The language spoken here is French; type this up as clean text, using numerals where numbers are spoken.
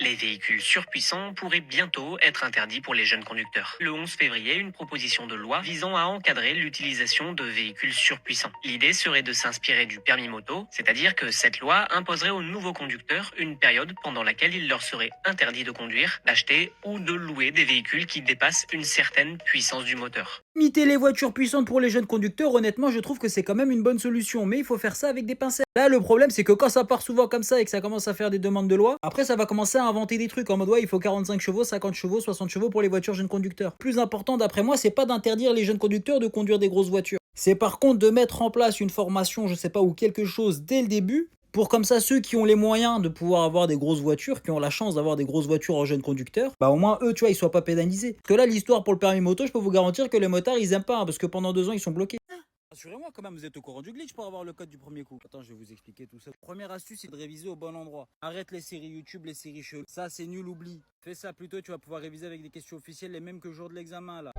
Les véhicules surpuissants pourraient bientôt être interdits pour les jeunes conducteurs. Le 11 février, une proposition de loi visant à encadrer l'utilisation de véhicules surpuissants. L'idée serait de s'inspirer du permis moto, c'est-à-dire que cette loi imposerait aux nouveaux conducteurs une période pendant laquelle il leur serait interdit de conduire, d'acheter ou de louer des véhicules qui dépassent une certaine puissance du moteur. Imiter les voitures puissantes pour les jeunes conducteurs, honnêtement, je trouve que c'est quand même une bonne solution, mais il faut faire ça avec des pincettes. Là, le problème, c'est que quand ça part souvent comme ça et que ça commence à faire des demandes de loi, après, ça va commencer à inventer des trucs en mode ouais, il faut 45 chevaux, 50 chevaux, 60 chevaux pour les voitures jeunes conducteurs. Plus important, d'après moi, c'est pas d'interdire les jeunes conducteurs de conduire des grosses voitures. C'est par contre de mettre en place une formation, je sais pas, ou quelque chose dès le début pour comme ça, ceux qui ont les moyens de pouvoir avoir des grosses voitures, qui ont la chance d'avoir des grosses voitures en jeunes conducteurs, bah au moins eux, tu vois, ils soient pas pénalisés. Parce que là, l'histoire pour le permis moto, je peux vous garantir que les motards, ils aiment pas, hein, parce que pendant 2 ans, ils sont bloqués. Assurez-moi quand même, vous êtes au courant du glitch pour avoir le code du premier coup. Attends, je vais vous expliquer tout ça. Première astuce, c'est de réviser au bon endroit. Arrête les séries YouTube, les séries cheloues. Ça, c'est nul, oublie. Fais ça plutôt, tu vas pouvoir réviser avec des questions officielles, les mêmes que le jour de l'examen là.